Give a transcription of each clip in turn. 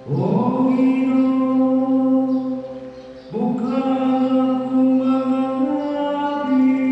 O Ginoo, bukalan akong mga ngapin.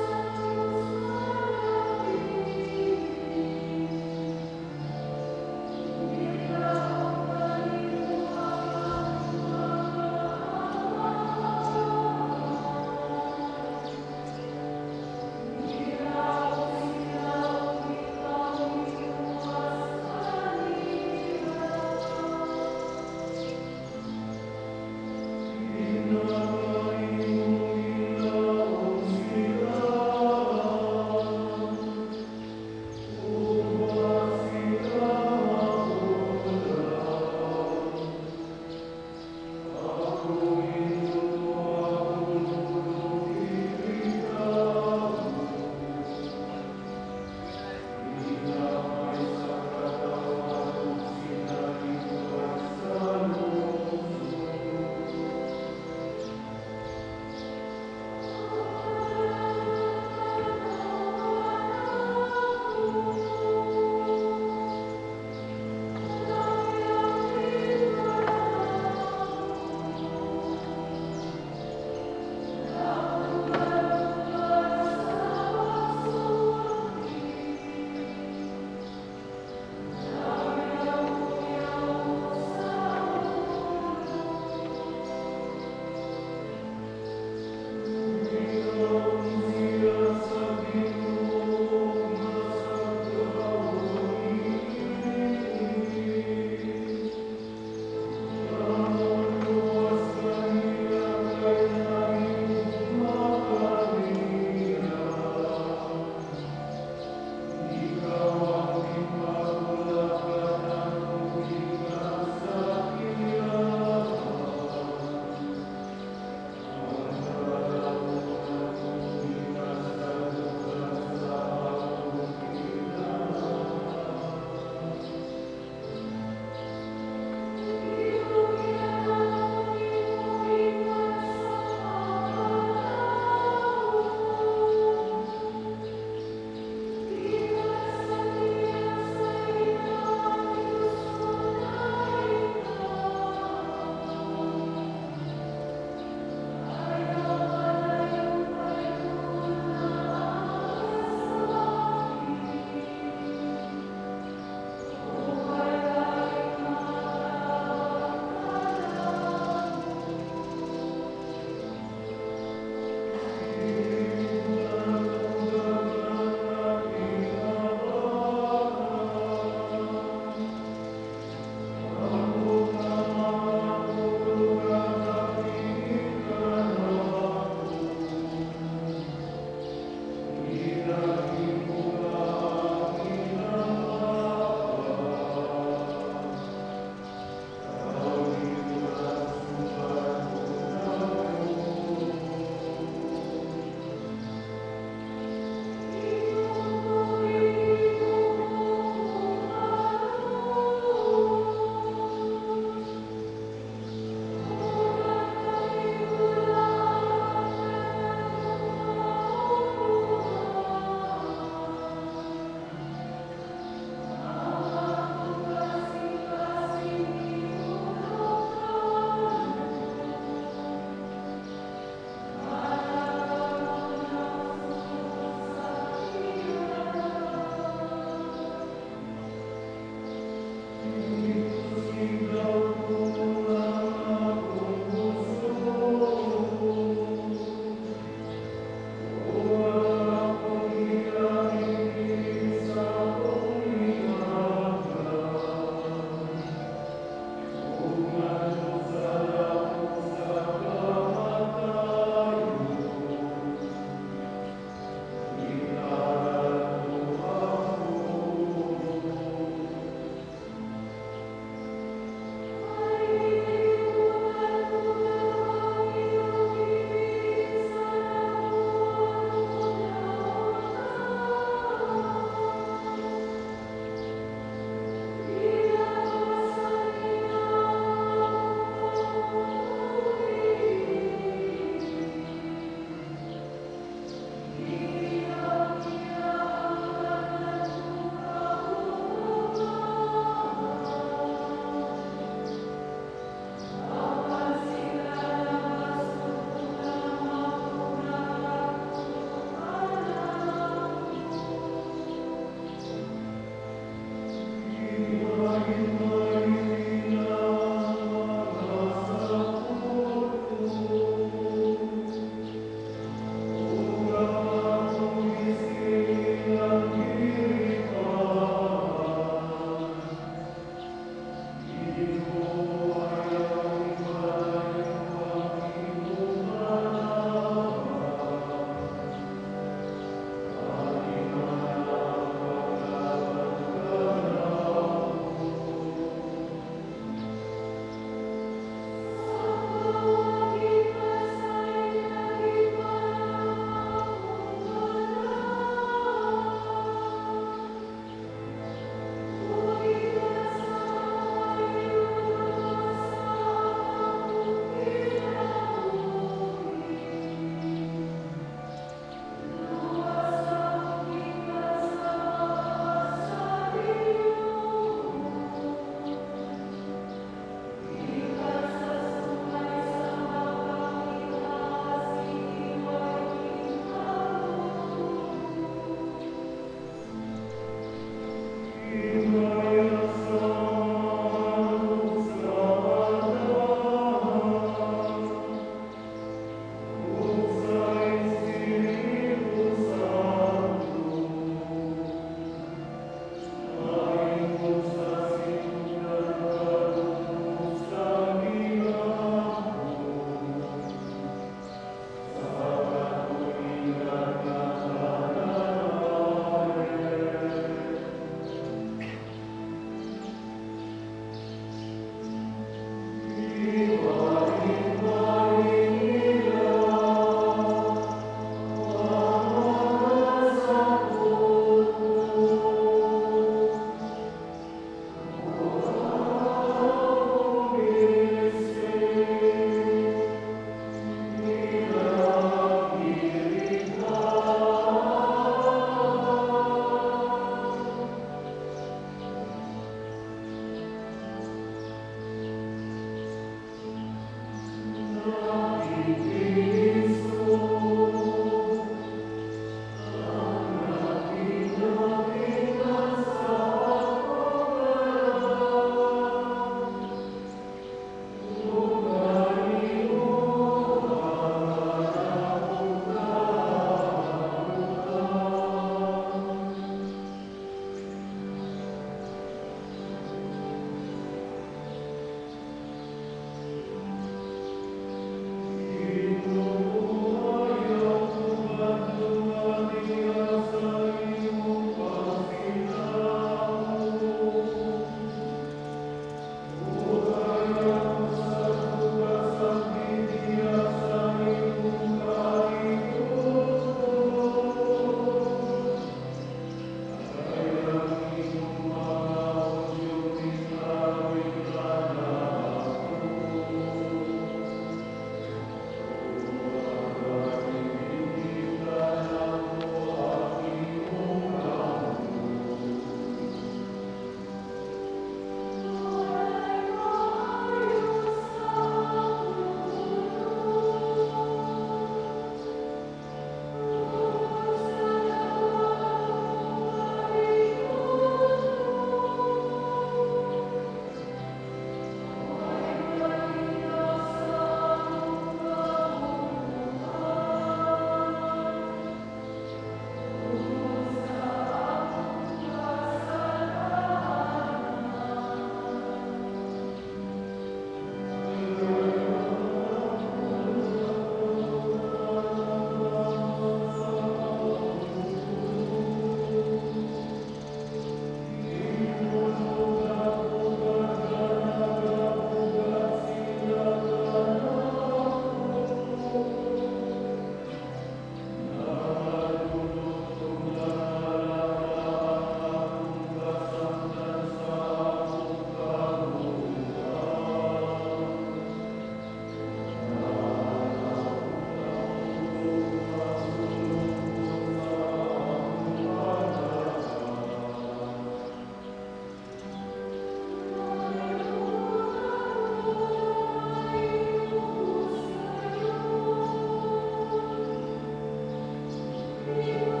Amen.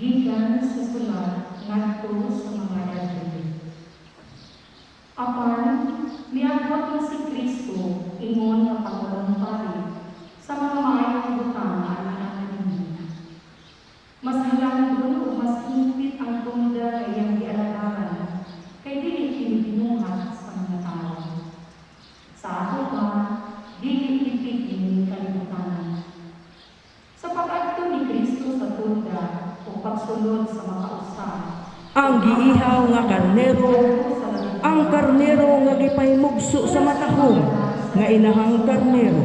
gikan sa sulat ngadto sa mga Hebreo. Apan miabot na si Kristo ingon nga Pangulong Pari sa mga maayong butang alang kanina. Mas halangdon o mas higpit ang tunda na iyang gialadaran kay dili kini binuhat sa mga tao. Sa ato pa, dili tipid ini kalibutan. Sa pag-adto ni Kristo sa tunda o pagsulod sa mga usa, Ang giihaw nga karnero, ang karnero nga gipaymugso sa matahong, nga inahang karnero,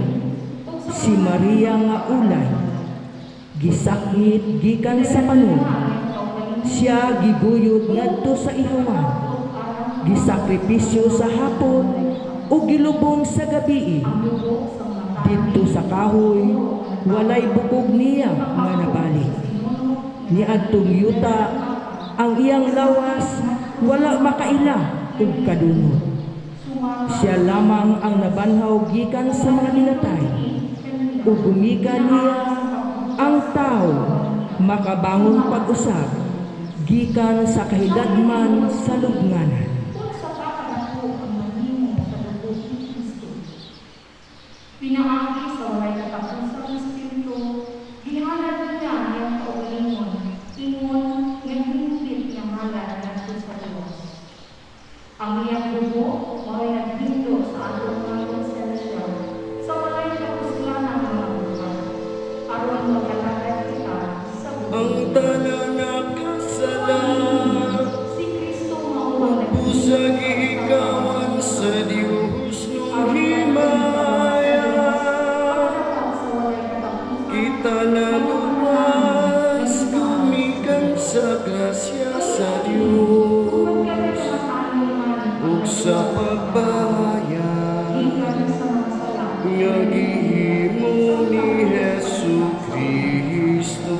si Maria nga ulay, gisakit gikan sa panon, siya giguyod ngadto sa ihawan, gisakripisyo sa hapon, o gilubong sa gabi. Dito sa kahoy, walay bukog niya nga nabalik. Niadtong yuta, ang iyang lawas, wala makaila ug kadungo. Siya lamang ang nabanhaw gikan sa mga ninatay. Ug gumikan niya ang tao makabangon pag-usab gikan sa kahilagman sa lubnganan. Pinaagi sa walay katapusang Espiritu, gihalad niya ang kaugalingon, ingon nga hingpit nga halad ngadto sa Dios. Ang iyang dugo mao'y naghindo sa atong mga konsensya sa walay kapuslanan ng mga buhay, aron magkalagad kita sa buhay. Ang tanan nakasala, Si Kristo mao ang pusag ikawan sa Dios nung himaya. Kita naluwas, gumikan sa grasya sa Dios, ug sa pagbahaya nga gihimo ni Hesu Kristo.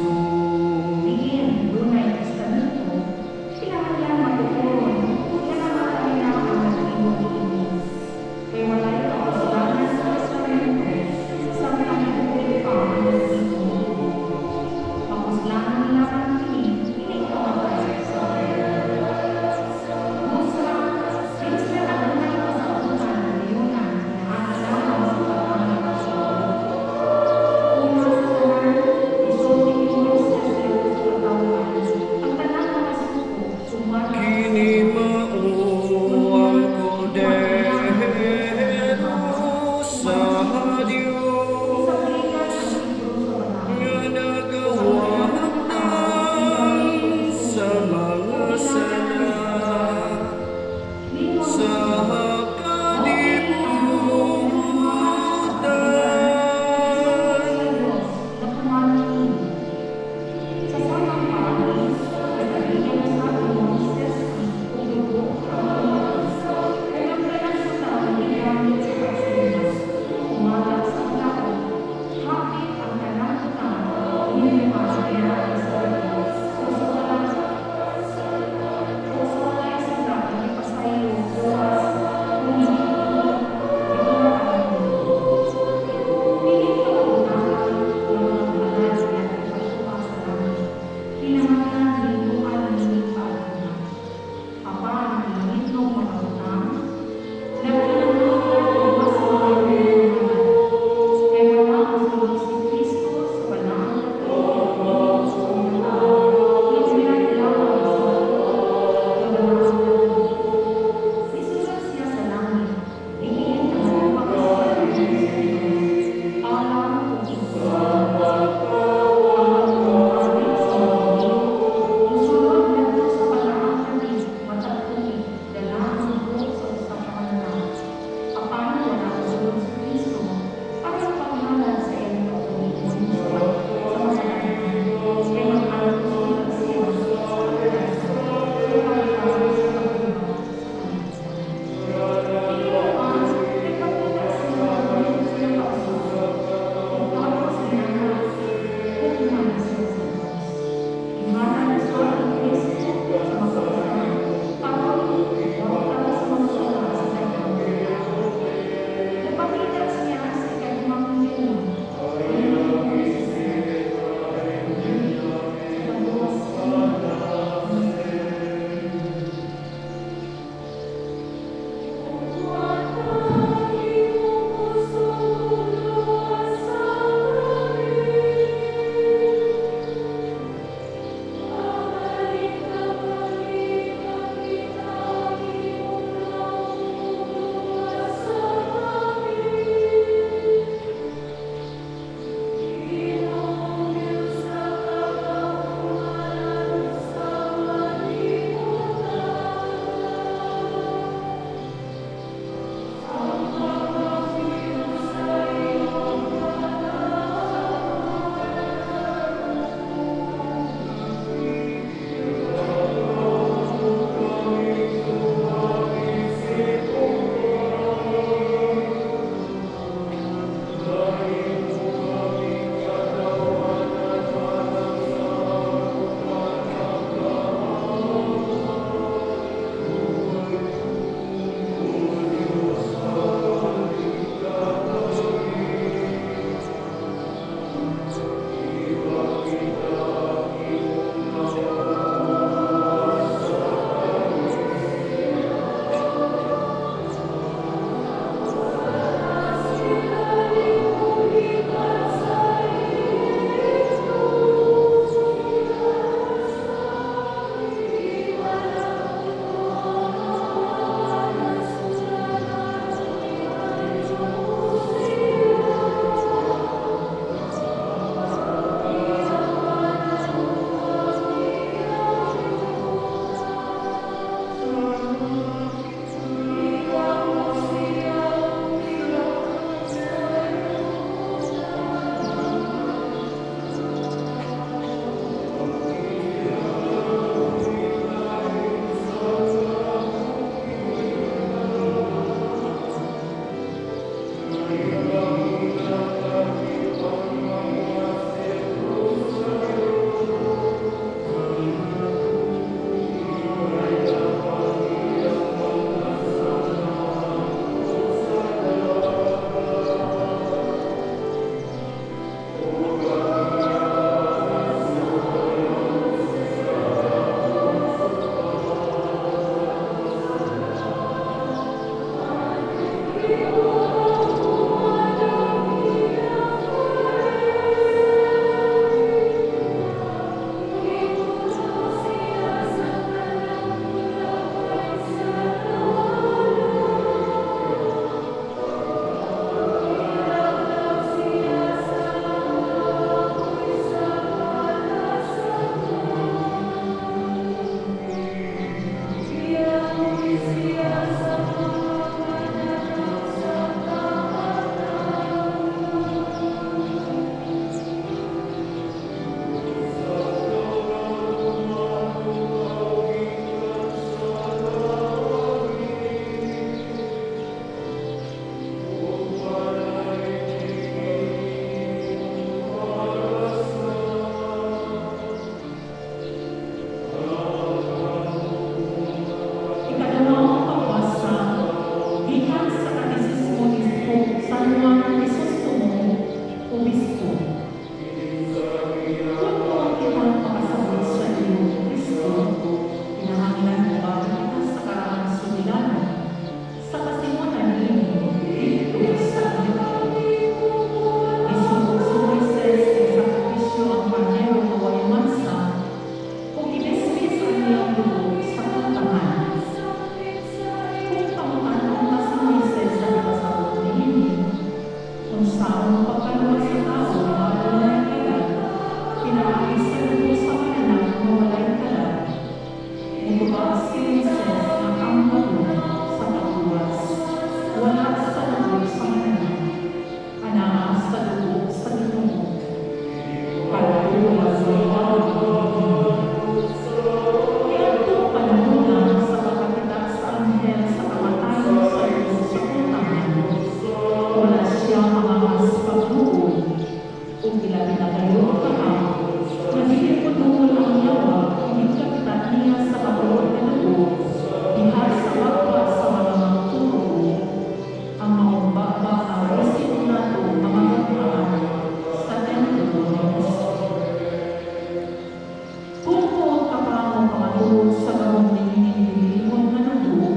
pagtuo sa mga pinipiliwan na dugo,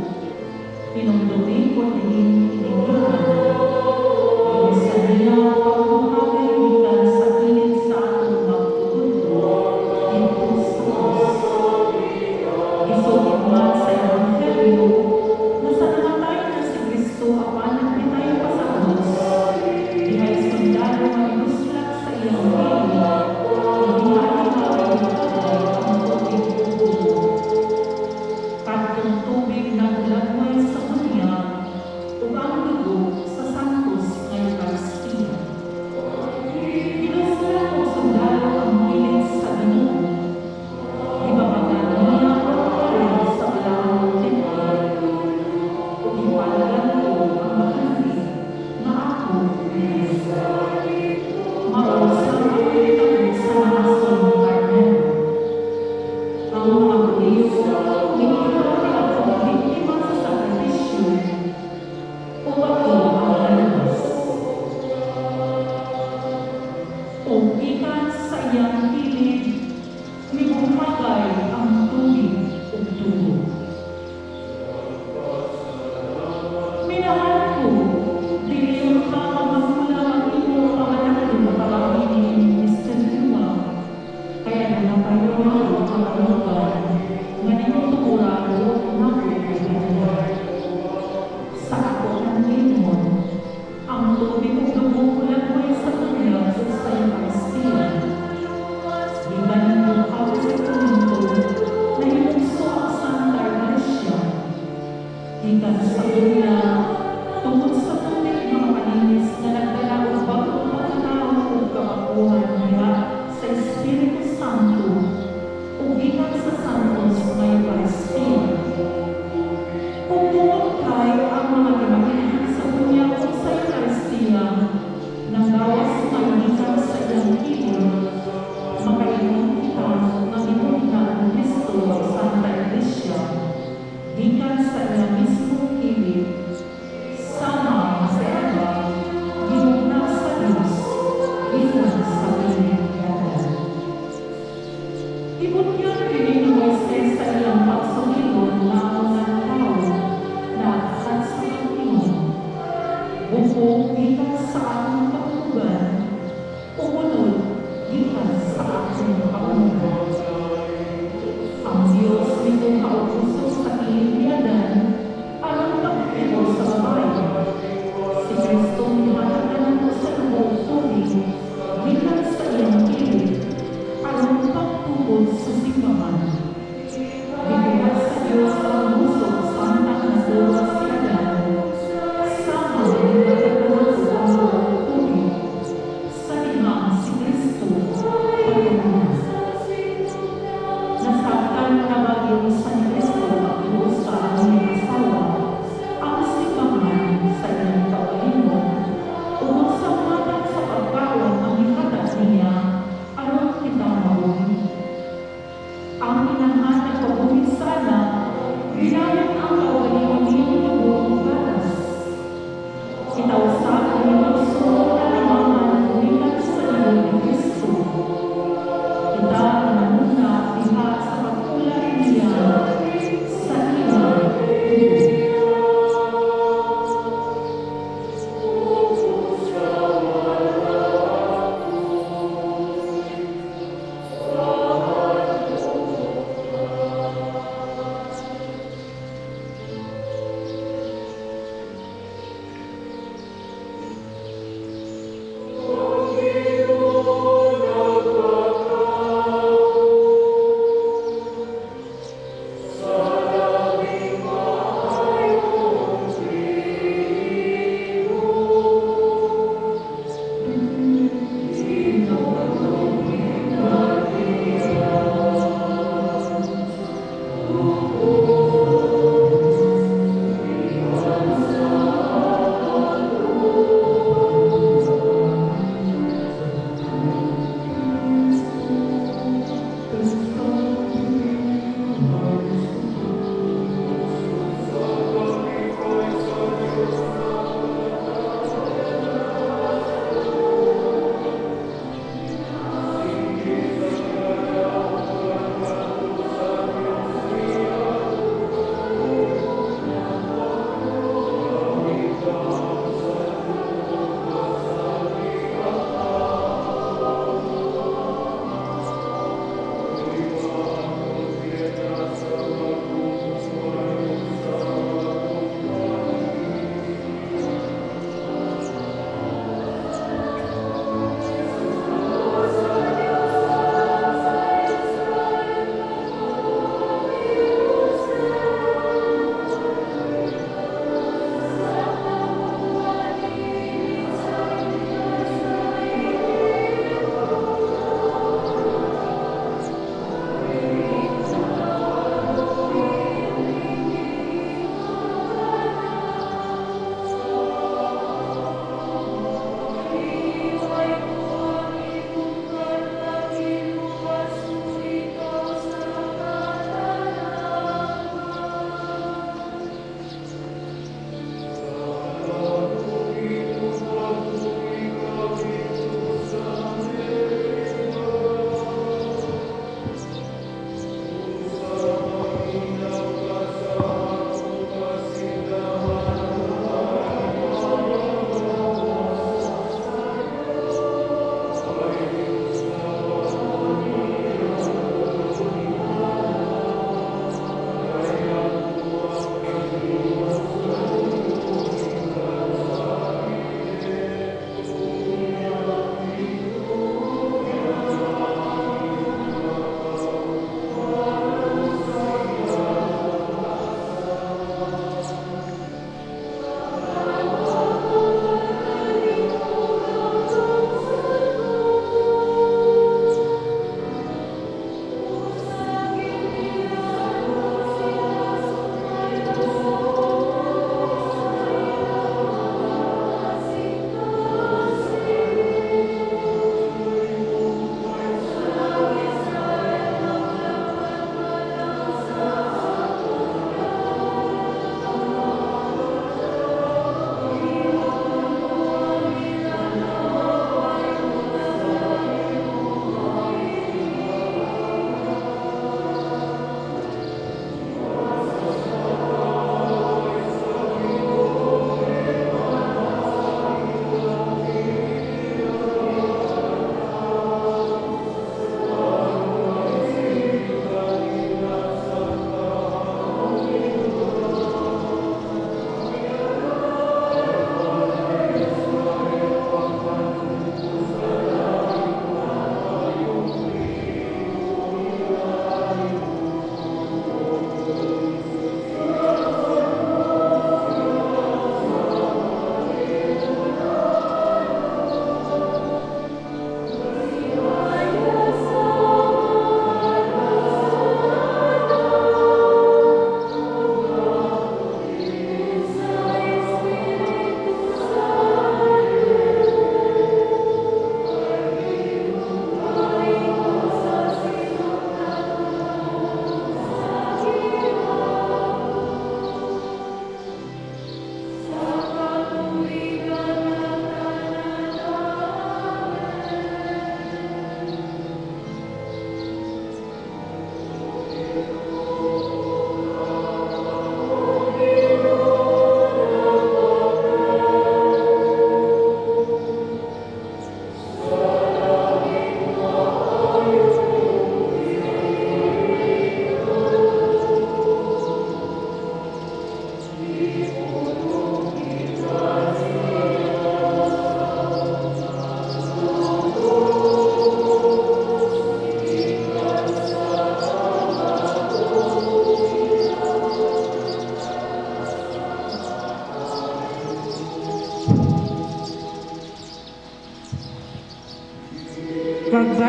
pinumdumi ko din inigilan. Isa niya pagbuhagay ikan sa kilid sa atong magtugundo, dito sa Diyos. Isugid man sa Ebanghelyo, na sa namatay na si Kristo apan nagpitay pa sa Diyos, dihay sundalo ang inuslak sa iyang kilid, Katong tubig na ulagmay sa kanya, ug ang dugo sa santos nga Eucharistia. Pinusla ko sundalo ang kilid sa Ginoo. Ibabagan niya ang parin sa malawang templo. Ug ipalagan ko ang mahali na ako mausa ang itagod sa nasong Carmelo. Ang mga Hudyo, iniiwan akong biktima sa sakripisyo o ako ang lalas. O ikan sa iyang kilid, mibuhagay ang tubig o dugo. Minahal ko, dili ka magmula ang iyong pangalan na pag-aminin ni Mr. Lua, kaya nanapayo ako ang kalugan nga ninuturo na sa ako ng limon, ang tubig o dugo ulagmay sa kanya sa Eucharistia. Di ba nindukaw sa kumunto na hinugso ang Santa Iglesia? Ikan sa kanya, tungkol sa tubig mga paninis na nagdala o bagong pagkatao o kapakuhan niya sa Espiritu Santo o gikan sa santos na Eucharistia. Kung bumagkay ang mga ginagawa sa kanya o sa Eucharistia, nang gawas na gikan sa iyang kilid, makainom kita na inuna ang Kristo ang Santa Iglesia, gikan sa iyang mismong kilid, sama sa iba, ginuna sa Diyos, gikan sa kilid niya. Ibunyan kini ni Moises sa iyang pagsumilon na mga tao na aksat sa Panginoon. Bukong gikan sa atong kaulugan, umunod gikan sa atong kaulugan. Ang Diyos nito kaupuso sa iliyadan, alang pagpilo sa babae. Si Kristo nihataganan mo sa lubong tubig, gikan sa iyang kilid, alang pagtubod sa simbahan. Bibigyan sa Diyos ang musok sa anak na duwa si Adan, sama ng nataganan sa lubong tubig, sa limang si Kristo, Panginoon. Nasaktan na bagyo sa ni Kristo pag-iusa ang iyong asawa, ang simbahan sa iyong kaulinon, ugod sa matang sa pagkaon ang ikadat niya, aron kita mabuhi. Ang inahan na pabuhi sana, ginamit ang kaulinon niyong lubong gatas. Kitausa ang iyong sunod na lamangan umikat sa iyo ni Kristo. Kita namuna diha sa pagkulay niya sa iyong dugo.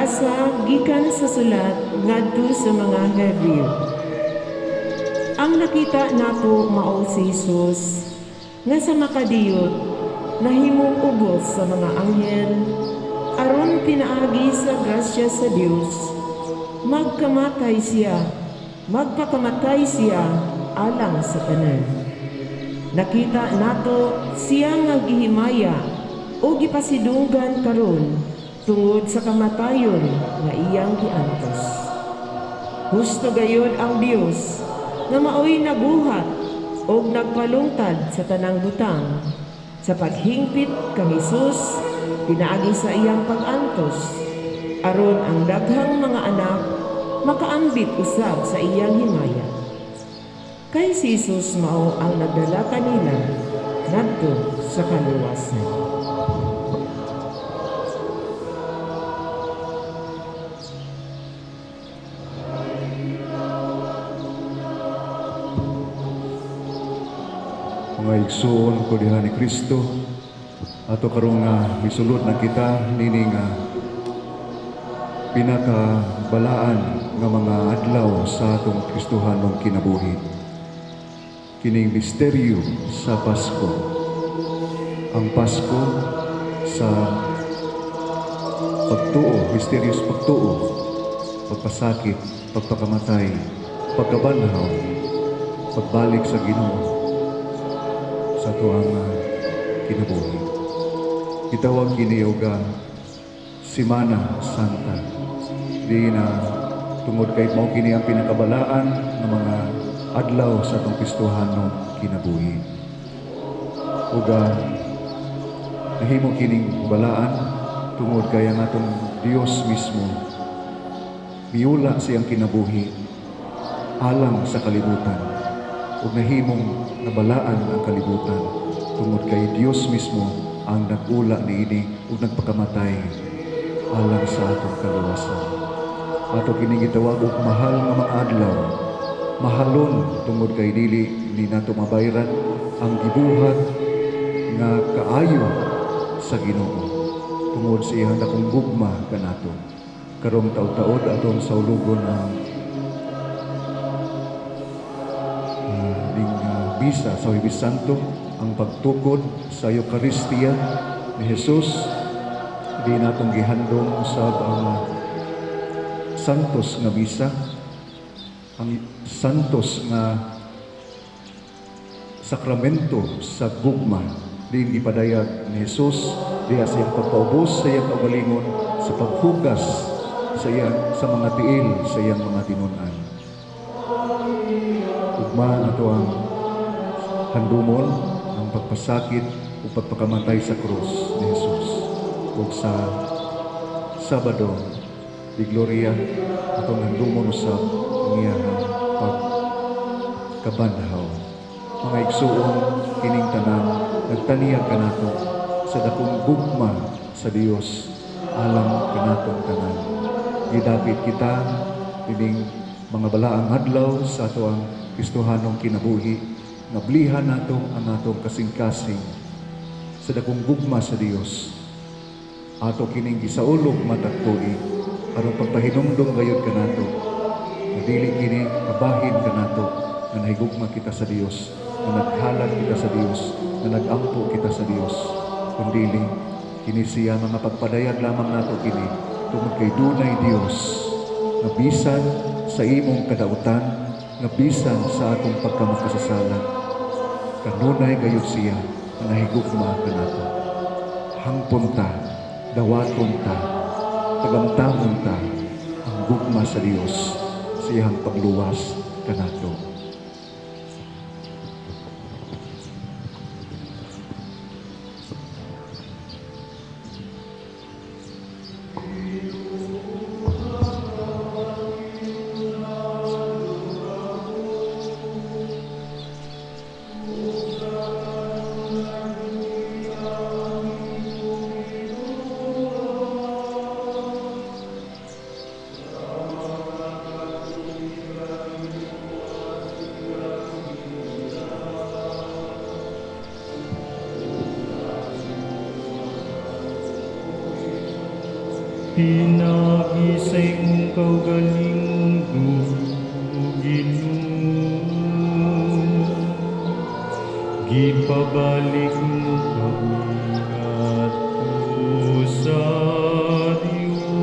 Pagbasa gikan sa sulat ngadto sa mga Hebreo. Ang nakita nato mao si Jesus nga sa makadiyot nahimong ubos sa mga anghel aron pinaagi sa grasya sa Dios. Magpakamatay siya alang sa tanan. Nakita nato siya nga gihimaya o gipasidunggan karon tungod sa kamatayon nga iyang giantos. Husto gayud ang Dios nga maoy nabuhat o nagpalungtad sa tanang butang sa paghingpit kang Hesus pinaagi sa iyang pag-antos aron ang daghang mga anak makaambit usab sa iyang himaya. Kay si Jesus mao ang nagdala kanila ngadto sa kaluwasan. Mga igsoon ko diha ni Kristo ato karong misulod na kita nini nga pinakabalaan nga mga adlaw sa atong Kristohanong kinabuhi. Kining misteryo sa Pasko. Ang Pasko sa pagtuo, misteryos pagtuo, pagpasakit, pagpakamatay, pagkabanhaw, pagbalik sa Ginoo sa tuang kinabuhi. Gitawag kini og Semana Santa. Di na tungod kay mao kini ang pinakabalaan ng mga adlaw sa atong Kristohanong kinabuhi. Ug nahimo kining balaan tungod kay ang atong Dios mismo miula siyang kinabuhi alang sa kalibutan. Ug nahimong nabalaan ang kalibutan tungod kay Dios mismo ang nag-ula niini ug nagpakamatay alang sa atong kaluwasan. Ato kini gitawag og mahal nga mga adlaw. Mahalon tungod kay dili ni nato mabayran ang gibuhat nga kaayo sa Ginoo tungod sa iyang dakong gugma kanato. Karong taud-taud atong saulugon ang bisa sa Huwebes Santo, ang pagtukod sa Eucharistia ni Jesus. Di natong gihandom usab ang santos nga bisa, ang santos nga sakramento sa gugma. Di gipadayag ni Jesus diha sa iyang pagpaubos sa iyang kaugalingon sa paghugas sa mga tiil sa iyang mga tinun-an. Ugma ato ang handumon ang pagpasakit o pagpakamatay sa krus ni Jesus. Ug sa Sabado di Gloria atong handumon usab ang iyang pagkabanhaw. Mga igsuon kining tanan nagtaniyag kanato sa dakong gugma sa Dios alang kanatong tanan. Gidapit kita kining mga balaang adlaw sa ato ang Kristohanong kinabuhi. Nablihan nato ang atong kasing-kasing sa dakong gugma sa Dios. Ato kining gisaulog matag tuig aron pagpahinumdom gayud kanato. Dili kini kabahin kanato nga nahigugma kita sa Dios, nga naghalad kita sa Dios, nga nagampo kita sa Dios. Kundi kini siya mga pagpadayag lamang nato kini tungod kay dunay Dios nga bisan sa imong kadautan, nga bisan sa atong pagkamakasasala. Kanunay gayud siya na nahigugma kanato. Hangpon ta, dawaton ta, tagamtamon ta ang gugma sa Dios siyang pagluwas kanato. Pinag kaugalingong Ginoo. Gipabalik mo kami ngadto sa Dios.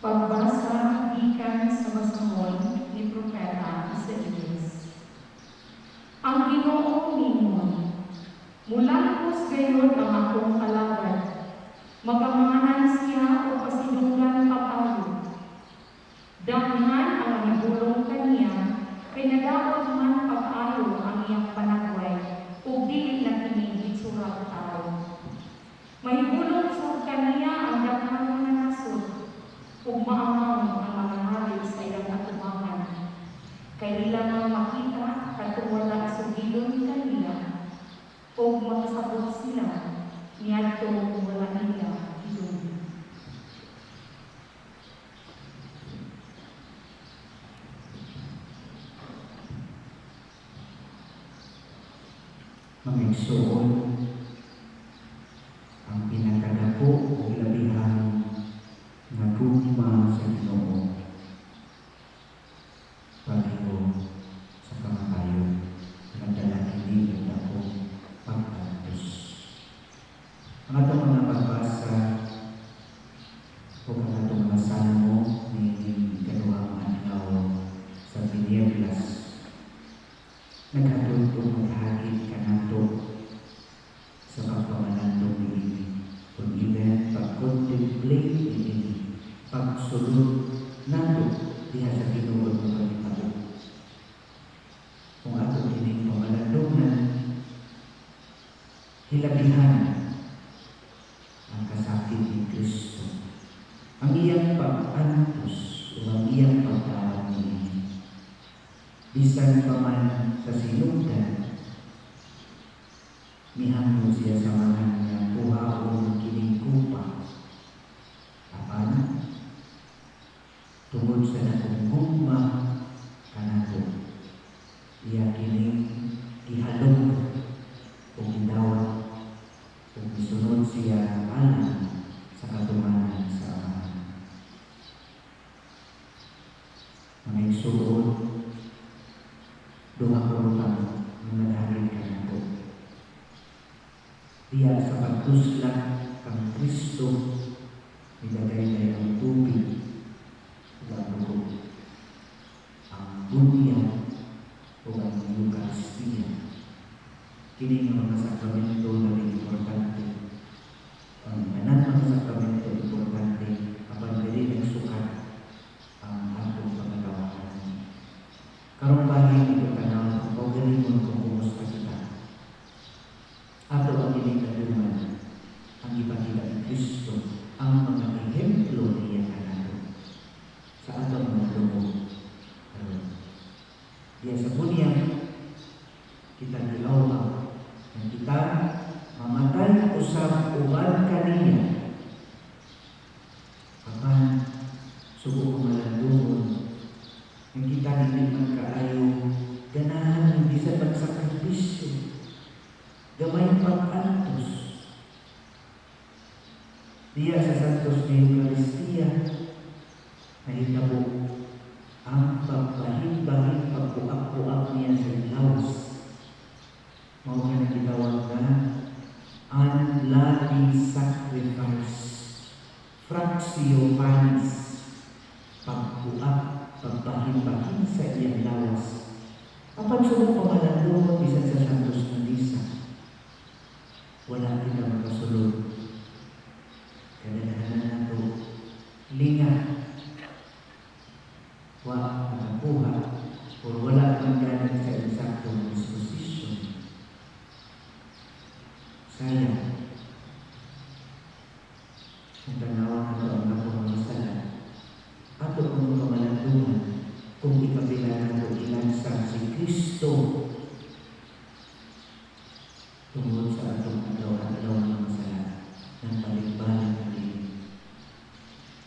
Pagbasa gikan sa masahon ni Propeta Isaías. Ang Ginoo ningon, mulangkos gayon ang akong kalagad, magamanan siya o pasidunggan pag-ayo. Danghan ang nagulong kaniya, kay nadaot man pag-ayo ang iyang panagway, ug dili na kini gitsurat tao. Mahigulong sa kaniya ang daghang mga nasod, ug maamaw ang mga hari sa iyang atubangan. Kay ila nga makita katungod ang sugilon kaniya, ug makasabot sila niadto wala nila ilong. Mamigsoon ang pinakadako o labihan na gugma sa Ginoo paliho sa kamatayon nga dala kini ang akong pagtantos. Ang atong mga pagbasa o ang atong mga salmo ni kaduhang adlaw sa Binieblas naghatod maghagit kanato sa pagpamalandong ini kung ilan pag-contemplate ini pagsulod nato diha sa Ginoo ng pagpapalo. Kung ato ini pamalandungan hilabihan ang kasakit ni Kristo, ang iyang pag-antos o ang iyang pagtawag niya. Bisan pa man sa sinugdan, mihangyo siya sa mga niya kuhaon kining kupa. Apan, tungod sa nakong gugma kanato, iya kining ihalog o gidawat o gisunod siya alam sa katumanan sa Ama. Mga igsuon, duha korutang mga dahil kanato. Diya sa pagtusla kang Kristo, nilagay na ang tubig o ang dugo, ang bunya o ang Eucharistia. Kini nga mga sakramento na importante. Ang manan mga sakramento importante, kapag dili nagsukat ang atong pagkatawanan. Karong bahin ito tanaw, o galingon kung kumusta kita. Ato ang inikatuman, ang ipakita ni Kristo, ang mga ehemplo niya kanato sa atong mga loob. Diya sa bunyang, kita nilawang, na kita mamatay usap uban kaniya. Apan, suko kumalandungon, ang kita hindi man kaayo, ganahan Praxio Panis, pagbuak, pagbahin-bahin sa iyang lawas. Apan sulong pamalandungan bisan sa Santos na Misa. Wala kita makasulod. Kadalanan na ito, linga. Wa nakakuha o wala kang ganit sa eksaktong disposition. Sayang. Ang tanawa na ito ang napamasalan. Ato ang pamalandungan kung ipabila na ito ilansang si Kristo tungkol sa atong adlaw-adlaw ng masala ng balik-balik na din.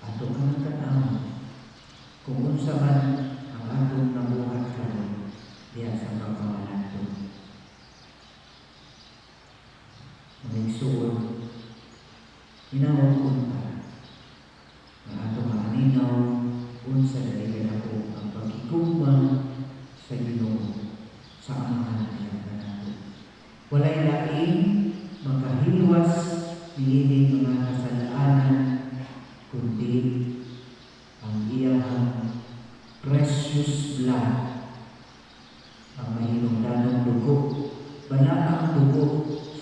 Ato ang nagkataon kung unsa man ang atong nabuhat karon diya sa pagkawalan ito. Mamigsuon, hinawag unta na atong maninaw unsa dali ako ang pagkikugma sa Ginoo sa amahan niya nato. Walay laing makahilwas niini mga kasalaan kundi ang iyang precious blood, ang mahinungdanong dugo, balaang dugo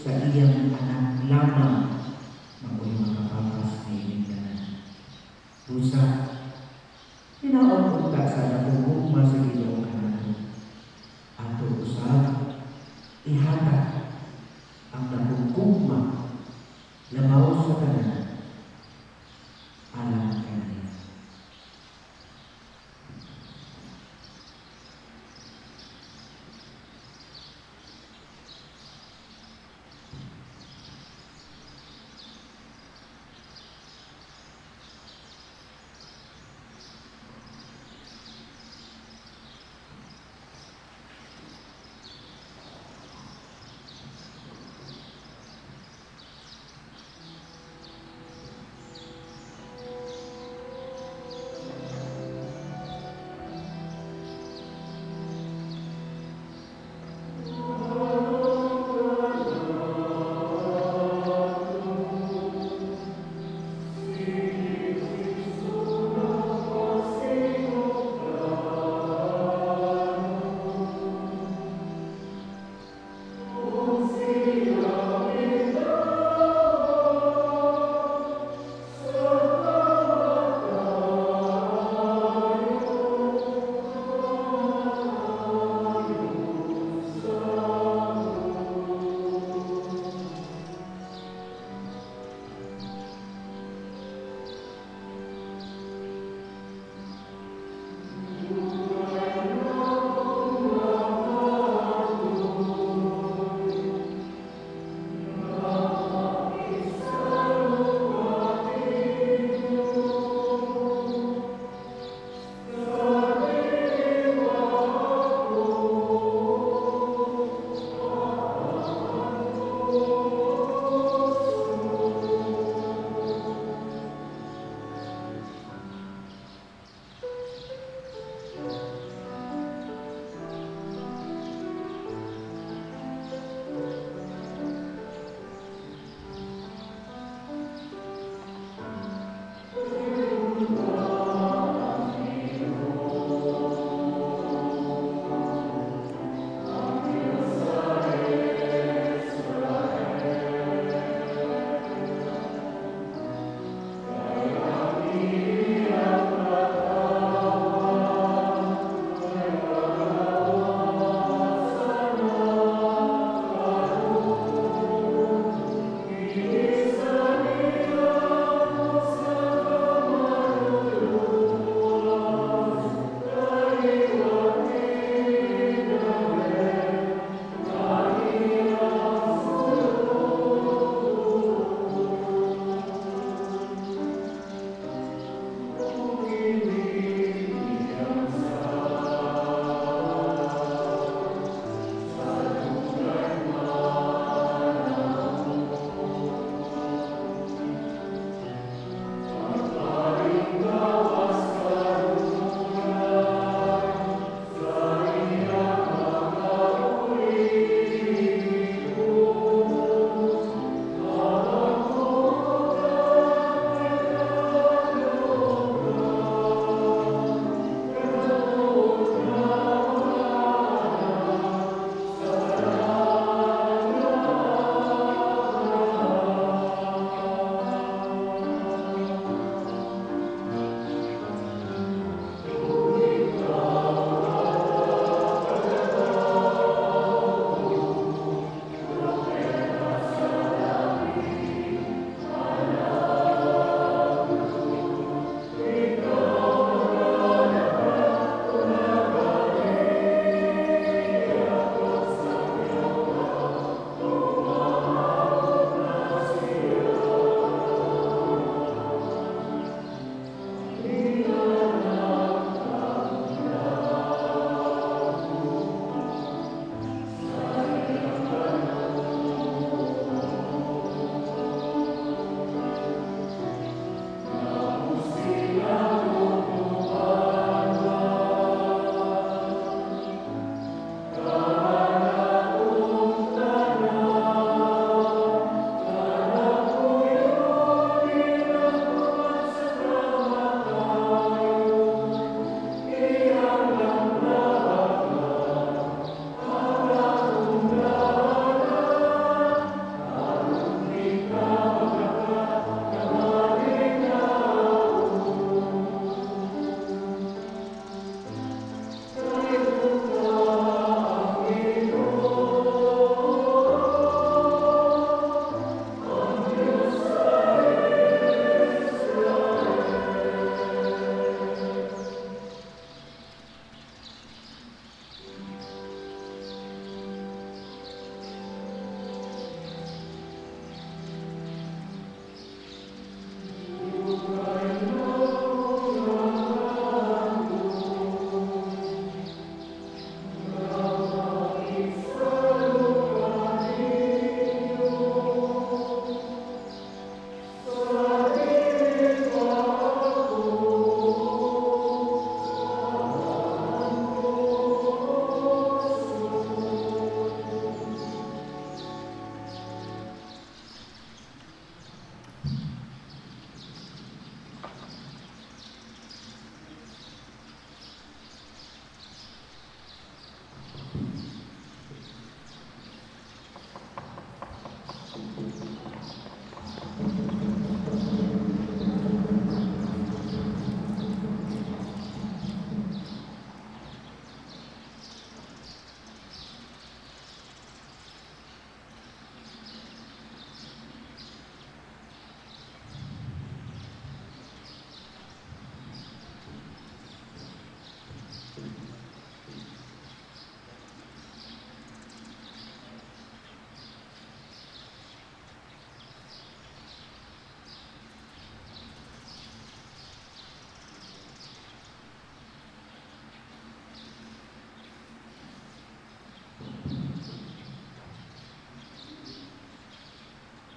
sa iyang anak lamang na kung makapapas na inindanan. Busa, hinaon ka sa napumugma sa Ginoo kanato. Ato usab, ihatag ang napumugma lamaw sa tanan alang kanan.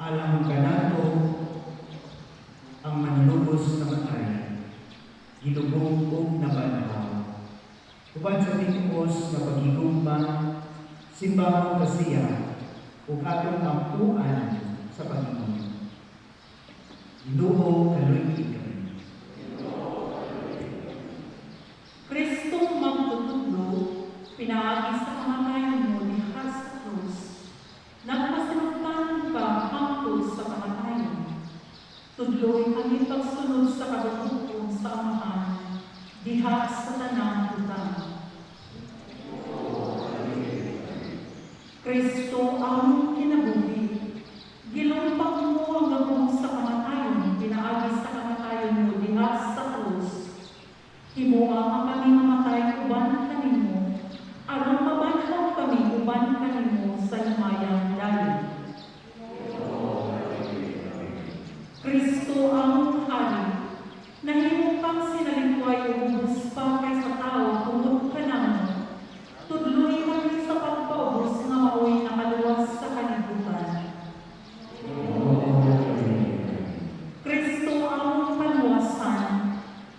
alam kanato ang manlubos na matay, gilubog og nabanaw. Uban sa tingkos na paghigugma, simbahon ka siya, ug atong ampuan sa Panginoon. Ginoo kaluoy kami. Kristo magtutudlo, pinaagi sa kamatayan mo ni sa krus. Nagpasinagtan ka hangtod sa kamatayan. Tudloy kami pagsunod sa kabutokon sa Amahan, diha sa tanang utang. Kristo ang kinabuhi. Gilumpak mo ang gabong sa kamatayon, pinaagi sa kamatayon mo diha sa krus. Himuha ang kami mamatay uban kanimo, aron mabanhaw kami uban kanimo sa lumayang dali. Kristo ang hari, nahimo kang sinalingway ug buspa kay sa tao tungod kanamo. Tudloy kami sa pagpaubos nga maoy nakaluwas sa kalibutan. Kristo ang kaluwasan,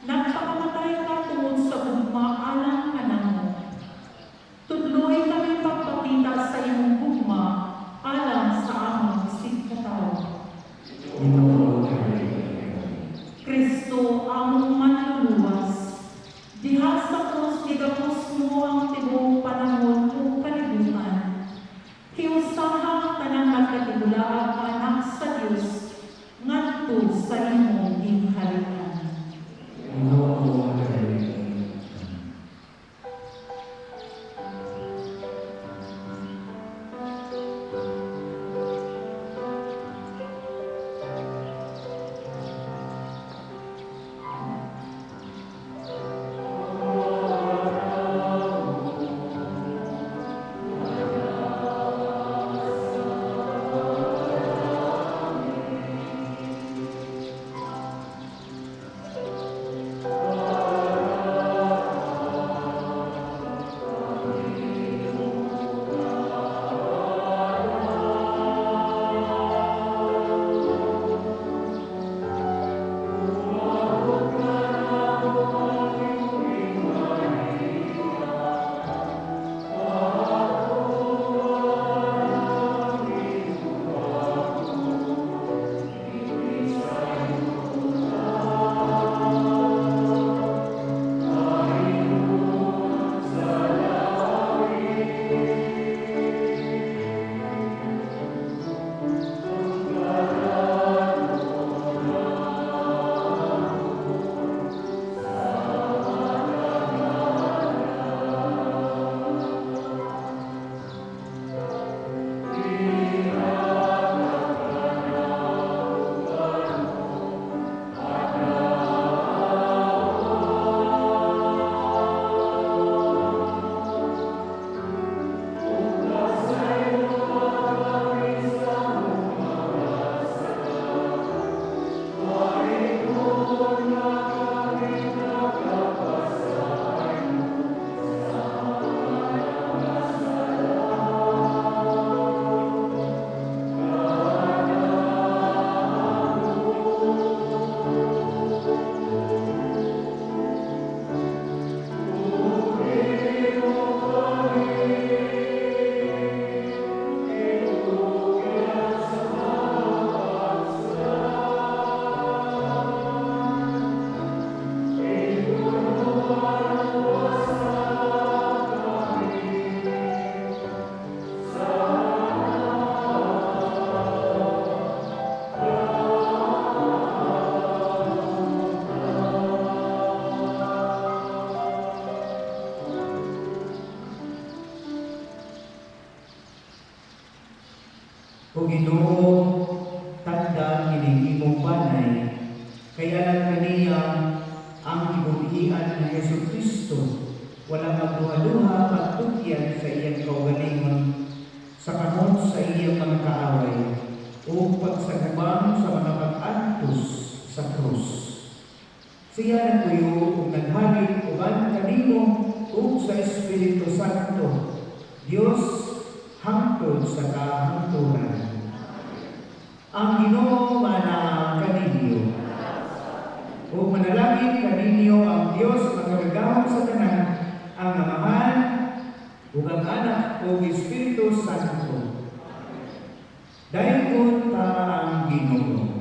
nagpakamatay ka tungod sa gugma alang kanamo. Tudloy kami pagpakita sa iyong gugma alang sa among sigkataw. Kristo ang manluluwas, diha sa krus gigapos mo ang tibok panahon ug kalibutan. Hiusaha kanang nagkatibulaang anak sa Dios ngadto sa imong gingharian. O Ginoo, tanda kining imong panay, kaya lang kaniya ang ibutihan ni Yesu Kristo, wala magduha-duha pagtugyan sa iyang kaugalingon, sa kamot sa iyang mga kaaway, o pagsagabang sa mga pag-antos sa krus. Siya nagpuyo ug naghalit uban kanimo ug sa Espiritu Santo, Dios hangtod sa kahangturan. ang Ginoo mana kaninyo. O manalangin kaninyo ang Dios magagahom sa tanan, ang Amahan, ug ang Anak ug Espiritu Santo. Dayon ta ang Ginoo.